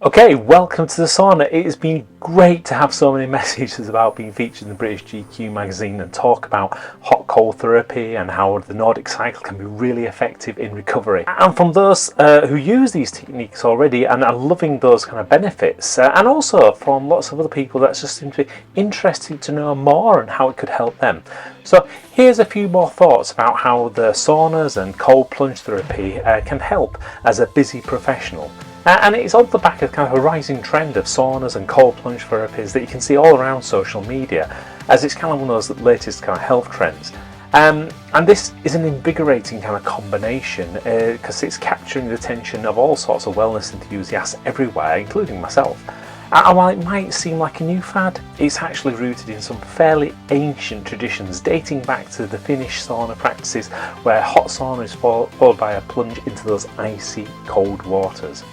Okay, welcome to the sauna. It has been great to have so many messages about being featured in the British GQ magazine and talk about hot cold therapy and how the Nordic Cycle can be really effective in recovery. And from those who use these techniques already and are loving those kind of benefits, and also from lots of other people that just seem to be interested to know more and how it could help them. So here's a few more thoughts about how the saunas and cold plunge therapy can help as a busy professional. And it's on the back of kind of a rising trend of saunas and cold plunge therapies that you can see all around social media, as it's kind of one of those latest kind of health trends. And this is an invigorating kind of combination because it's capturing the attention of all sorts of wellness enthusiasts everywhere, including myself. And while it might seem like a new fad, it's actually rooted in some fairly ancient traditions dating back to the Finnish sauna practices, where hot sauna is followed by a plunge into those icy cold waters.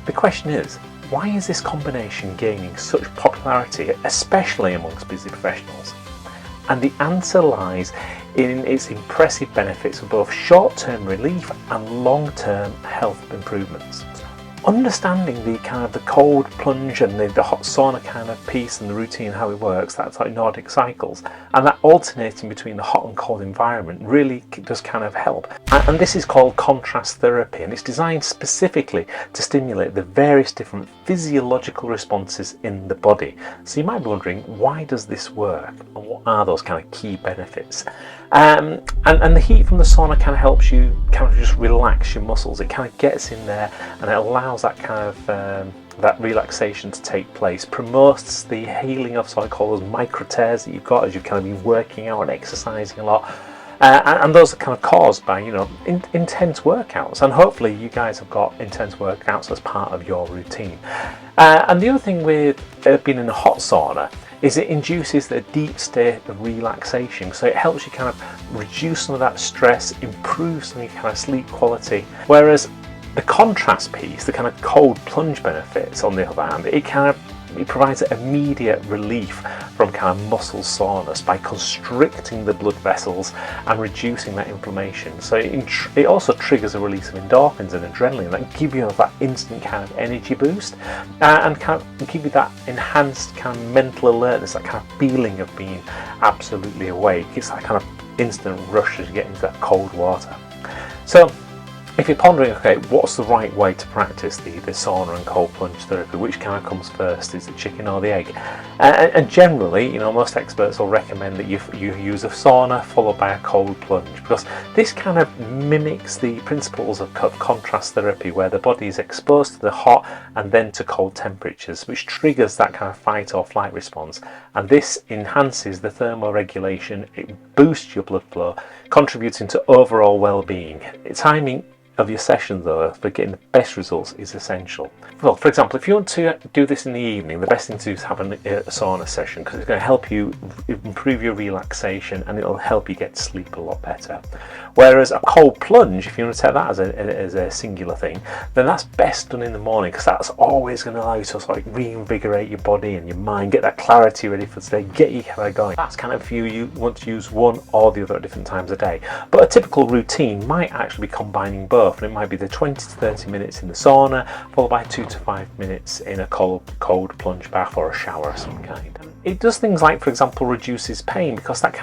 The question is, why is this combination gaining such popularity, especially amongst busy professionals? And the answer lies in its impressive benefits for both short-term relief and long-term health improvements. Understanding the kind of the cold plunge and the hot sauna kind of piece and the routine, how it works, that's like Nordic cycles, and that alternating between the hot and cold environment really does kind of help. And this is called contrast therapy, and it's designed specifically to stimulate the various different physiological responses in the body. So you might be wondering, why does this work and what are those kind of key benefits? And the heat from the sauna kind of helps you kind of just relax your muscles. It kind of gets in there and it allows that kind of that relaxation to take place, promotes the healing of, so I call those micro tears that you've got as you've kind of been working out and exercising a lot. And those are kind of caused by, intense workouts, and hopefully you guys have got intense workouts as part of your routine. And the other thing with being in a hot sauna is it induces a deep state of relaxation, so it helps you kind of reduce some of that stress, improve some of your kind of sleep quality, whereas the contrast piece, the kind of cold plunge benefits, on the other hand, it provides immediate relief from kind of muscle soreness by constricting the blood vessels and reducing that inflammation. So it also triggers a release of endorphins and adrenaline that give you that instant kind of energy boost and kind of give you that enhanced kind of mental alertness, that kind of feeling of being absolutely awake. It's that kind of instant rush as you get into that cold water. So if you're pondering, okay, what's the right way to practice the sauna and cold plunge therapy, which kind of comes first, is the chicken or the egg? And generally, most experts will recommend that you use a sauna followed by a cold plunge, because this kind of mimics the principles of contrast therapy, where the body is exposed to the hot and then to cold temperatures, which triggers that kind of fight or flight response. And this enhances the thermoregulation, it boosts your blood flow, contributing to overall well-being. Timing of your session, though, for getting the best results is essential. Well, for example, if you want to do this in the evening, the best thing to do is have a sauna session, because it's going to help you improve your relaxation and it'll help you get to sleep a lot better. Whereas a cold plunge, if you want to take that as a singular thing, then that's best done in the morning, because that's always going to allow you to sort of reinvigorate your body and your mind, get that clarity ready for today, get you kind of going. That's kind of you want to use one or the other at different times of day. But a typical routine might actually be combining both. And it might be the 20 to 30 minutes in the sauna, followed by 2 to 5 minutes in a cold plunge bath or a shower of some kind. It does things like, for example, reduces pain, because that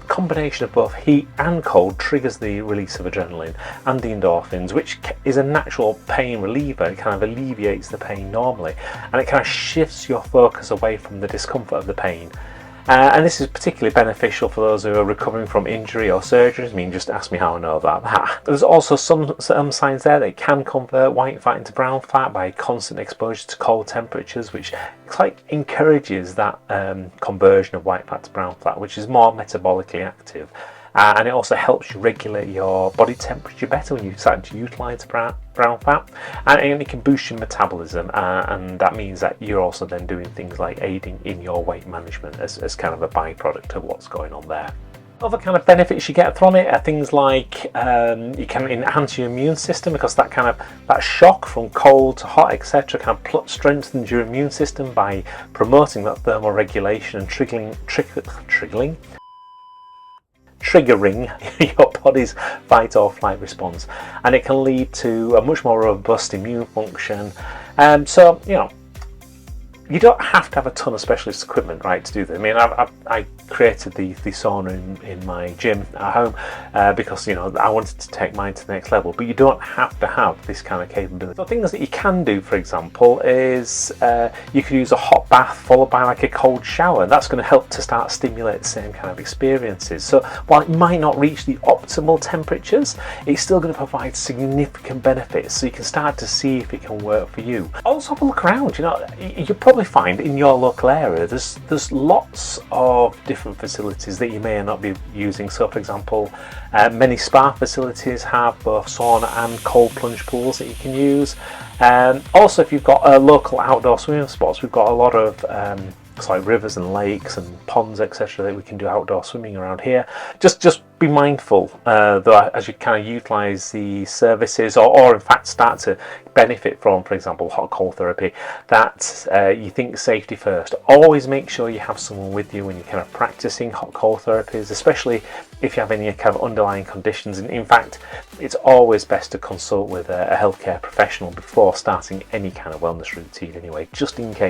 combination of both heat and cold triggers the release of adrenaline and the endorphins, which is a natural pain reliever. It kind of alleviates the pain normally, and it kind of shifts your focus away from the discomfort of the pain. And this is particularly beneficial for those who are recovering from injury or surgeries. I mean, just ask me how I know that. There's also some signs there that it can convert white fat into brown fat by constant exposure to cold temperatures, which encourages that conversion of white fat to brown fat, which is more metabolically active. And it also helps you regulate your body temperature better when you start to utilise brown fat, and it can boost your metabolism, and that means that you're also then doing things like aiding in your weight management as kind of a byproduct of what's going on there. Other kind of benefits you get from it are things like you can enhance your immune system, because that shock from cold to hot, etc., kind of strengthens your immune system by promoting that thermal regulation and triggering triggering your body's fight or flight response, and it can lead to a much more robust immune function. So you don't have to have a ton of specialist equipment, right, to do this. I mean, I created the sauna in my gym at home because I wanted to take mine to the next level. But you don't have to have this kind of capability. So things that you can do, for example, is you could use a hot bath followed by like a cold shower. That's going to help to start stimulate the same kind of experiences. So while it might not reach the optimal temperatures, it's still going to provide significant benefits. So you can start to see if it can work for you. Also have a look around. You'll probably find in your local area there's lots of different facilities that you may not be using. So for example, many spa facilities have both sauna and cold plunge pools that you can use. Also, if you've got local outdoor swimming spots, we've got a lot of like rivers and lakes and ponds, etc., that we can do outdoor swimming around here. Just be mindful that as you kind of utilize the services or in fact start to benefit from, for example, hot cold therapy, that you think safety first. Always make sure you have someone with you when you're kind of practicing hot cold therapies, especially if you have any kind of underlying conditions. And in fact, it's always best to consult with a healthcare professional before starting any kind of wellness routine anyway, just in case.